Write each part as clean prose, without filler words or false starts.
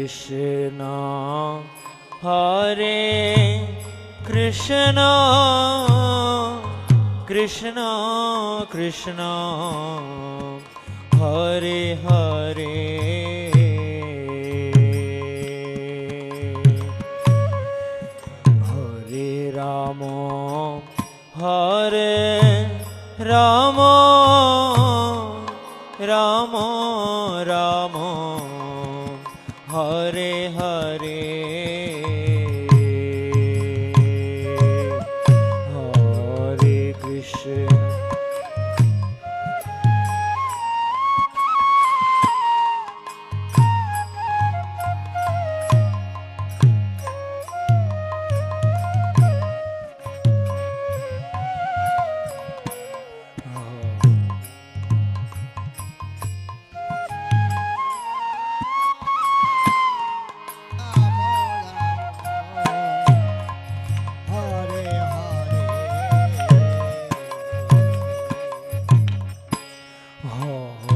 Krishna Hare Krishna Krishna Krishna Hare Hare Hare Rama Hare Rama Rama Rama Hare Hare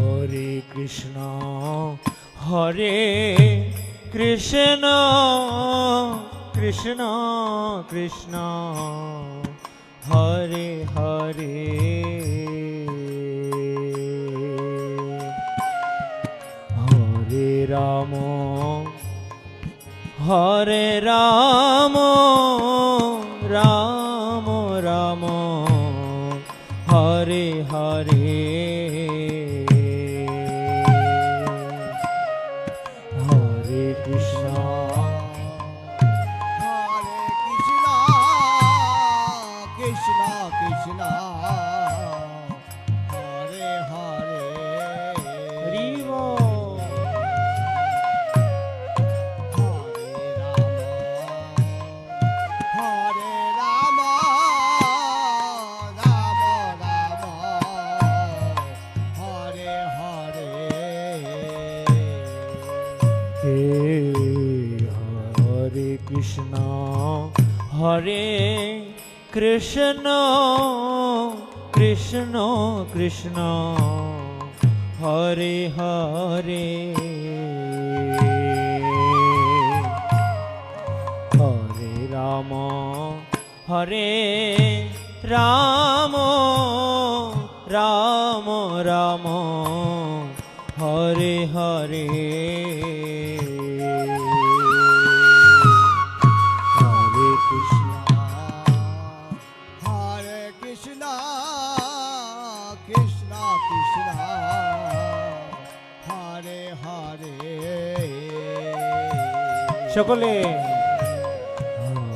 Hare Krishna Hare Krishna Krishna Krishna Hare Hare Hare Rama Hare Rama Rama Rama Hare Hare Hare Krishna Krishna Krishna Hare Hare Hare Rama Hare Rama Rama Rama Hare Hare সকলে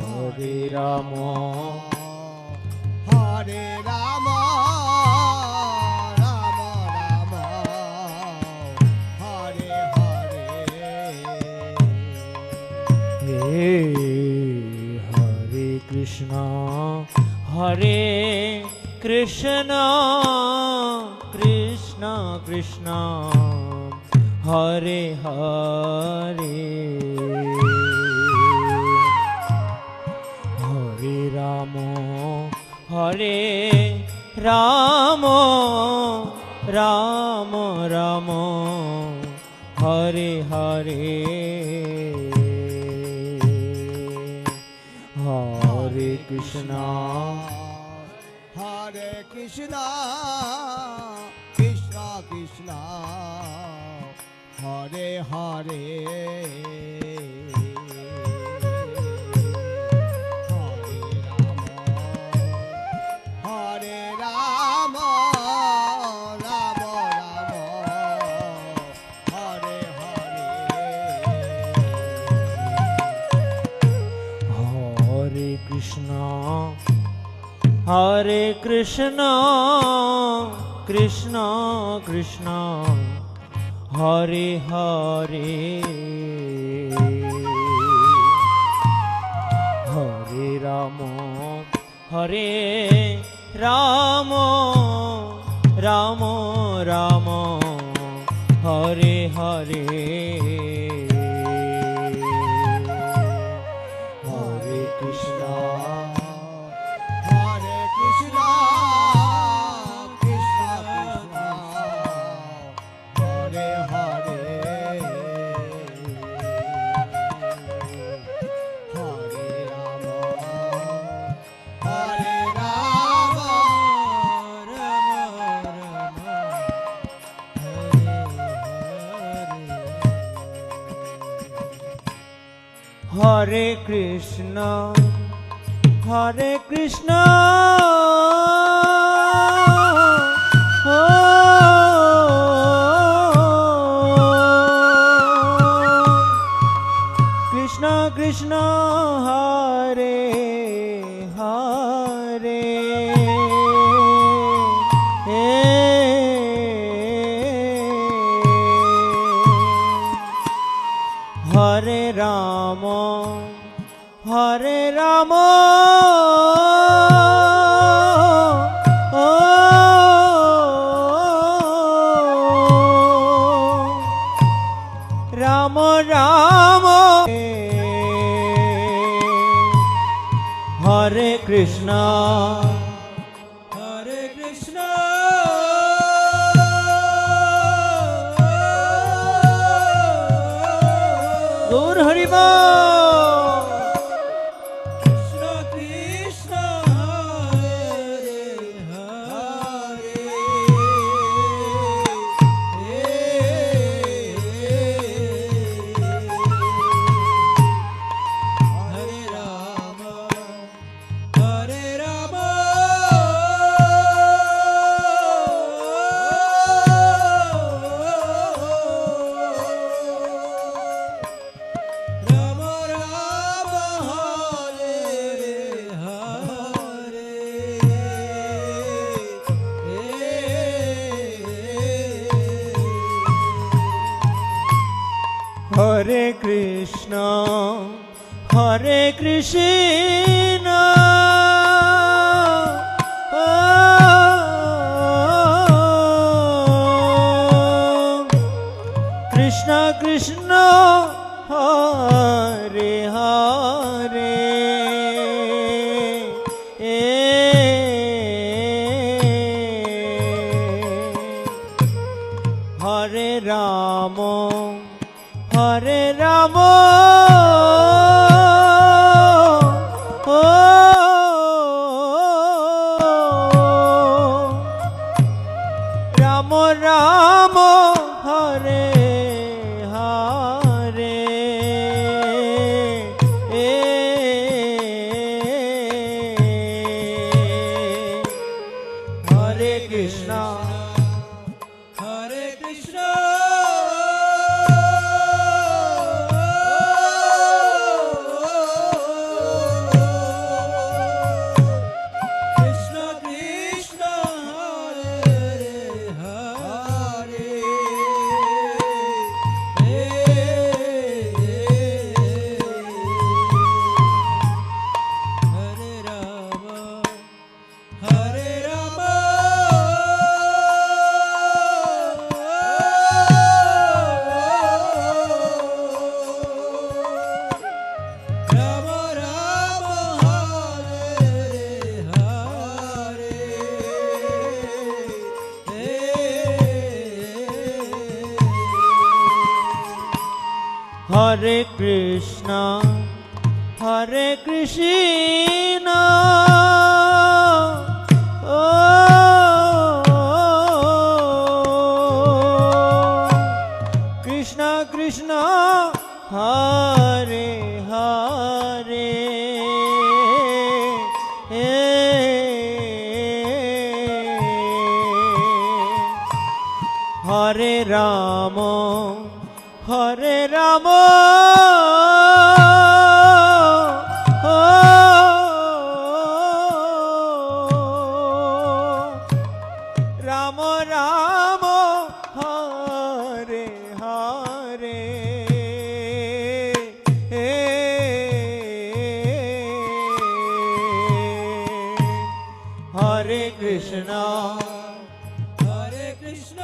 হরে রাম হরে রাম রাম রাম হরে হরে হরে কৃষ্ণ হরে কৃষ্ণ কৃষ্ণ কৃষ্ণ হরে হরে হরে রাম হরে রাম রাম রাম হরে হরে হরে কৃষ্ণ হরে কৃষ্ণ কৃষ্ণ কৃষ্ণ হরে হরে হরে রাম রাম রাম হরে হরে হরে কৃষ্ণ হরে কৃষ্ণ কৃষ্ণ কৃষ্ণ হরে হরে হরে রাম হরে রাম রাম রাম হরে হরে হরে কৃষ্ণ হরে কৃষ্ণ কৃষ্ণ কৃষ্ণ হরে হরে হরে কৃষ্ণ হরে কৃষ্ণ কৃষ্ণ কৃষ্ণ হরে হরে হরে রাম হরে রাম রাম রাম হরে কৃষ্ণ হরে কৃষ্ণ গৌর হরি বল কৃষ্ণ কৃষ্ণ হরে হরে হরে রাম হরে রাম রাম রাম হরে হরে হরে কৃষ্ণ হরে কৃষ্ণ কৃষ্ণ কৃষ্ণ হরে হরে হরে রাম হরে রাম রাম রাম হরে হরে হরে কৃষ্ণ হরে কৃষ্ণ কৃষ্ণ কৃষ্ণ হরে হরে হরে রাম হরে রাম রাম রাম হরে হরে হরে কৃষ্ণ হরে কৃষ্ণ কৃষ্ণ কৃষ্ণ হরে হরে হরে রাম হরে রাম রাম রাম হরে হরে হরে কৃষ্ণ হরে Krishna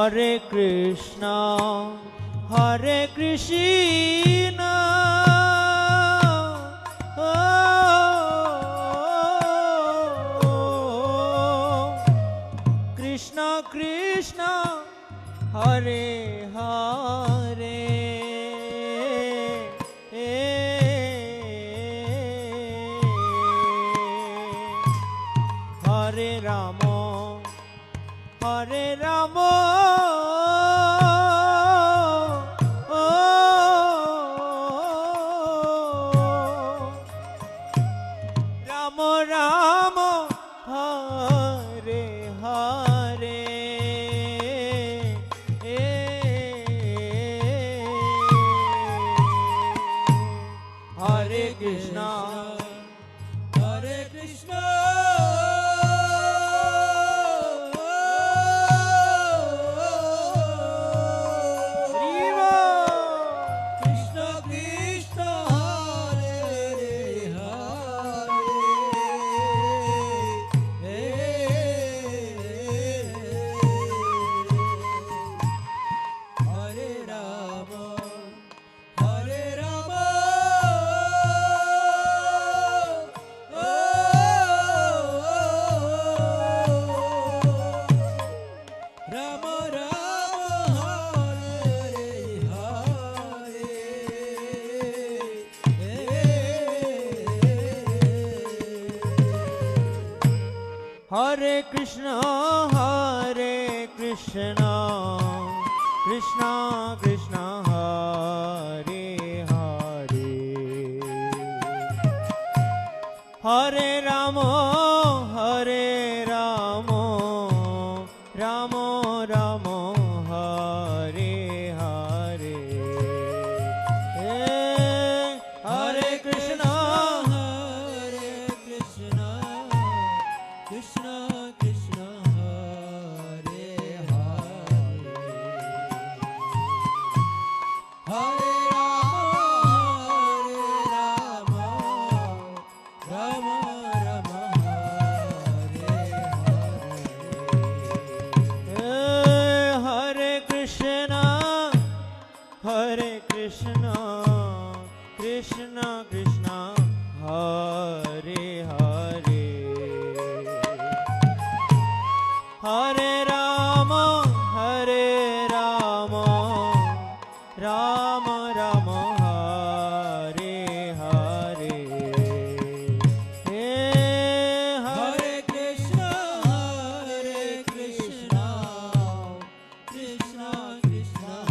Hare Krishna, Hare Krishna, Krishna Krishna, Hare Hare, Hare Rama, Hare Rama, Rama Rama, Hare Hare, Hare Krishna, Hare Krishna, Shiva, Krishna Krishna, Hare Hare Rama, Hare Rama, Rama Rama, Hare Krishna, Hare Krishna, Krishna Krishna, Hare Hare, Hare Rama, Hare Rama, Rama Rama, Hare Hare, Hare Krishna, Hare Krishna, Krishna Krishna, Hare Hare, Hare Rama, Rama Rama, Hare Hare. Hare Krishna, Hare Krishna, Krishna Krishna, Hare Hare, Hare Rama, Hare Rama, Rama Rama, Hare Hare, Hare Krishna, Hare Krishna, Krishna Krishna, Hare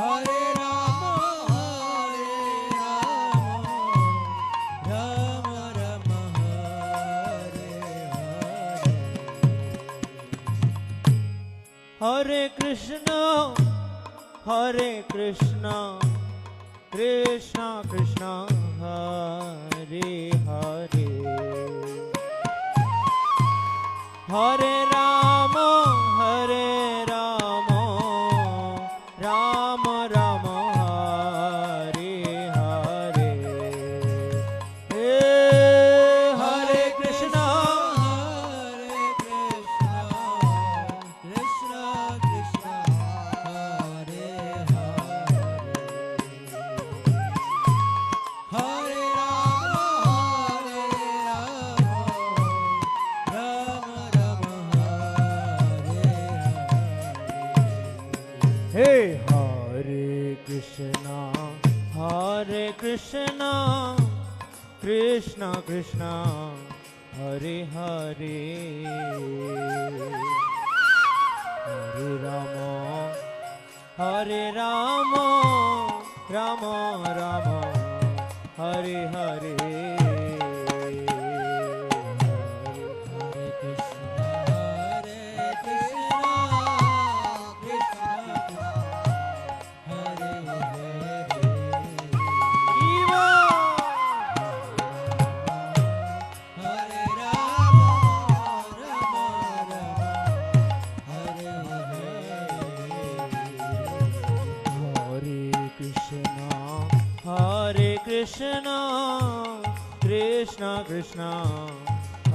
Hare, Hare Rama, Rama Rama, Hare Hare. Hare Krishna, Hare Krishna, Krishna Krishna, Hare Hare, Hare Rama, Hare Rama, Rama Rama, Hare Hare, Hare Krishna, Hare Krishna, Krishna Krishna, Hare Hare, Hare Rama, Rama Rama, Hare Hare. Hey, Hare Krishna, Hare Krishna, Krishna Krishna, Hare Hare, Hare Rama, Hare Rama, Rama Rama, Hare Hare, Hare Krishna, Hare Krishna, Krishna Krishna, Hare Hare. Shiva, Hare Rama, Rama Rama, Hare Hare. Hare Krishna, Hare Krishna, Krishna Krishna,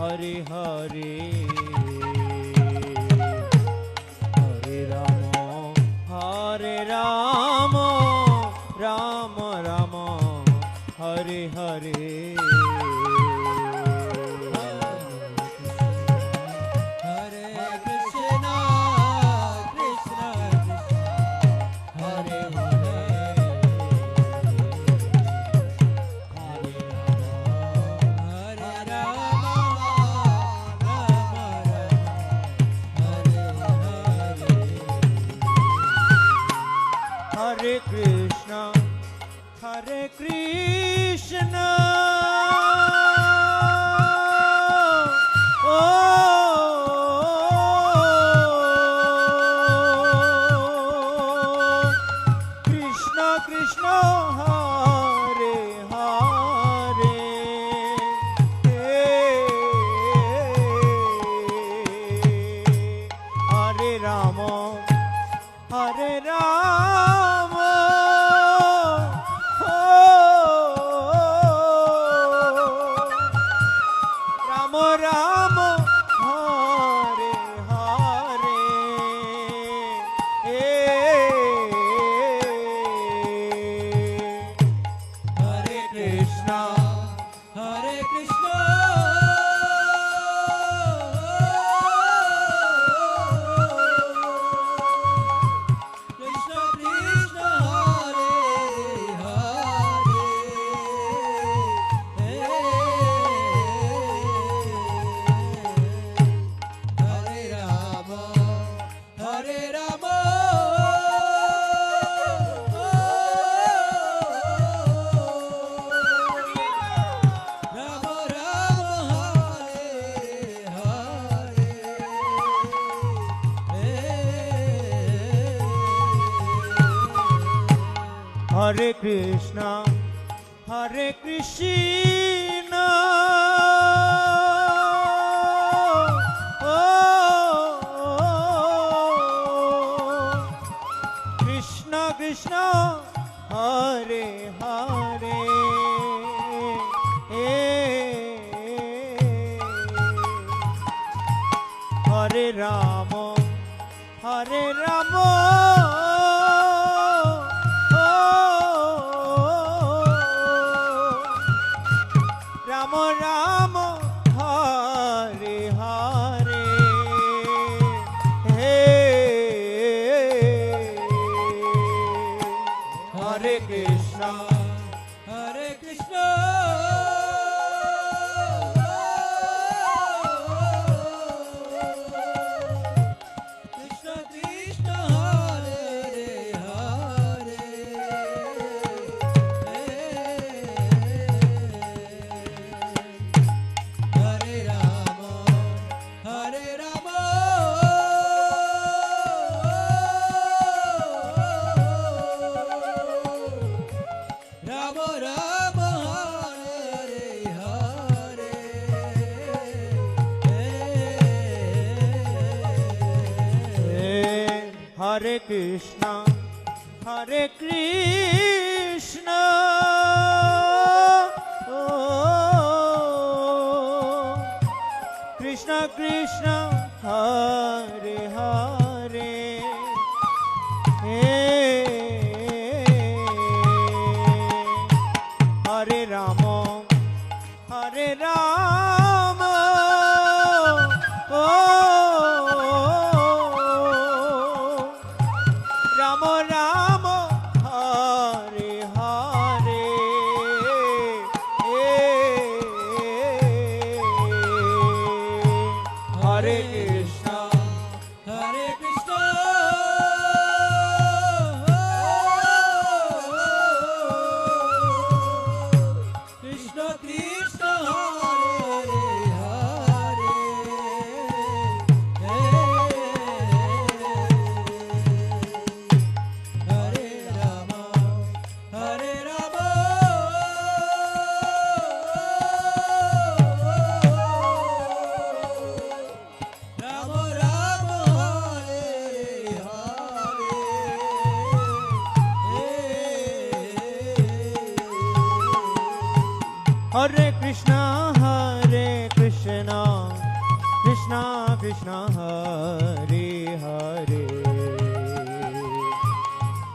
Hare Hare Hare Rama Hare Rama Rama Rama Hare Hare Hare Krishna, Krishna Krishna, Hare Hare, Hare Rama, Rama Rama, Hare Hare. Hare Krishna Hare Krishna Krishna Krishna Hare Hare Hare Rama Hare Rama Rama Rama Hare Hare Hare Krishna Hare Krishna, Krishna Krishna, Hare Hare, Hare Rama, Hare Rama. Rama Rama Hare Hare Hare. Krishna Hare Krishna Krishna Krishna Hare Hare Hare Rama Hare Rama Rama Rama Hare Hare Hare Krishna Hare Krishna, Krishna Krishna, Hare Hare, Hare Rama, Hare Rama. Rama Rama, Hare Hare. Hare Krishna Hare Krishna Krishna Krishna Hare Hare Hare Rama Hare Rama Rama Rama Hare Hare Hare Krishna Hare Krishna, Krishna Krishna, Rama Krishna Krishna Hare Hare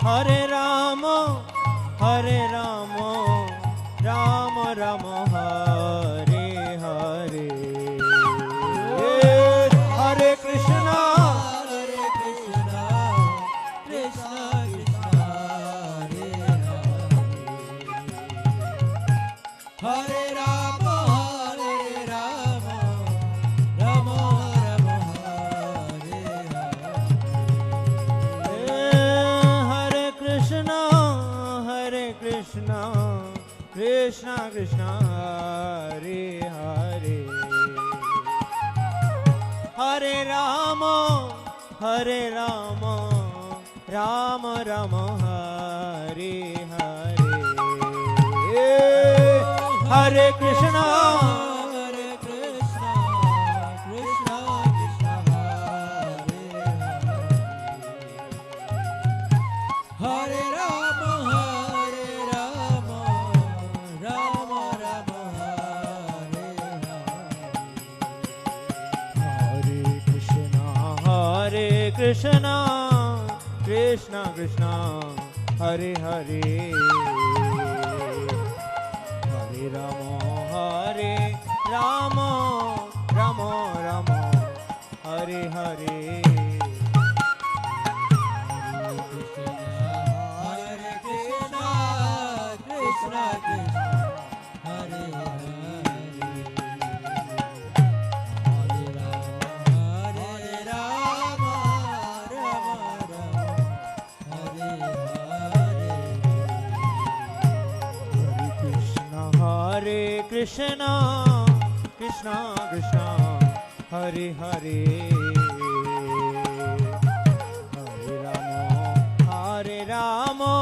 Hare Rama Hare Rama Rama Rama Hare Hare Hare Krishna Hare Krishna, Krishna Krishna, Hare Hare. Hare Rama, Hare Rama, Rama Rama, Hare Hare Krishna Krishna Krishna Hare Hare Hare Rama Rama Rama Hare Hare Hare Krishna Hare Krishna, Krishna Krishna, Hare Hare. Hare Rama, Rama Rama, Hare Hare. Hare Krishna Krishna Krishna Hare Hare Hare Rama Rama Rama Hare Hare Hare Krishna, Krishna Krishna, Hare Hare. Hare Rama,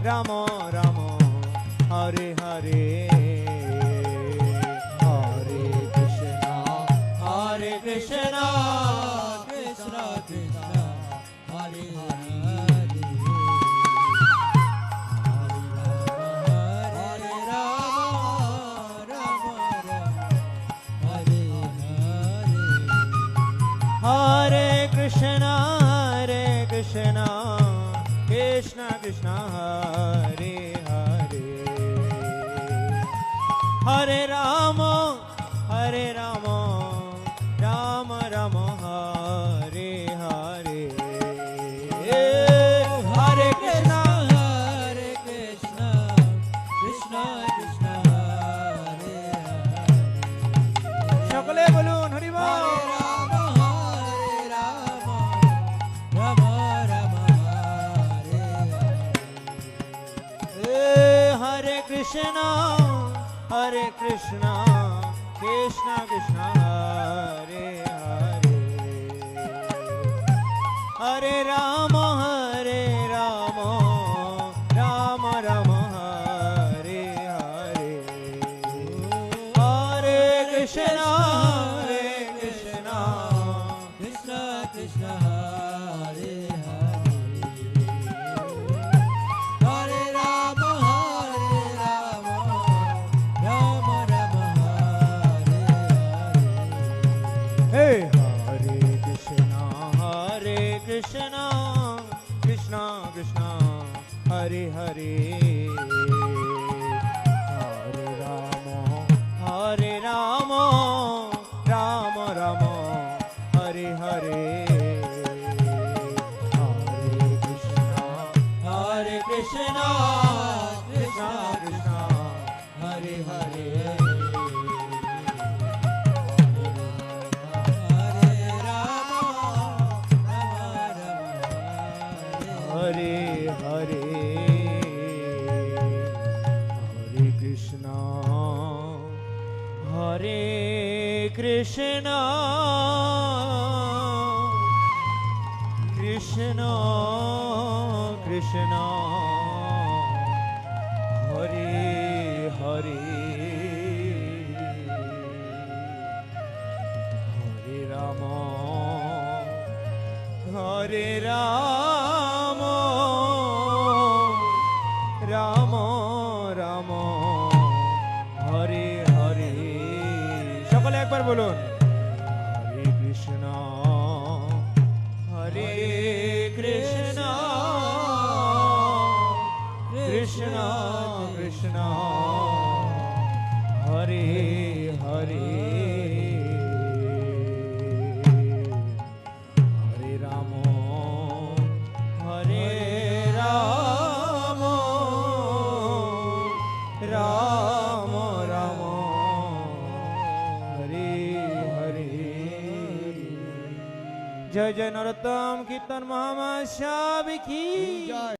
Rama Rama, Hare Hare. Hare Krishna Krishna Krishna Hare Hare Hare Rama Rama Rama Hare Hare Hare Krishna Krishna Krishna, Hare Hare. Hare Rama, Rama Rama, Hare Hare. Hare Krishna Krishna Krishna Hare Hare Hare Rama Rama Rama Hare Hare Hare Krishna Hare Krishna, Krishna Krishna, Hare Hare. সকলে বলুন হরি বল Hare Rama, Rama Rama, Hare Hare. Hare Krishna Krishna Krishna Hare Hare Hare Rama Rama Rama Hare Hare Hare Krishna Krishna Krishna, Hare Hare. Hare Rama, Rama Rama, Hare Hare. Hey, Hare Krishna Krishna Krishna Hare Hare Hare Rama Rama Rama Hare Hare Hare Krishna Krishna Hare Hare Hare Rama, Rama Rama, Hare Hare Hare Krishna Krishna Krishna Hare Hare Hare Rama Rama Rama Hare Hare সকলে একবার বলুন जय जय नरोत्तम कीर्तन महामाशाभ की जय।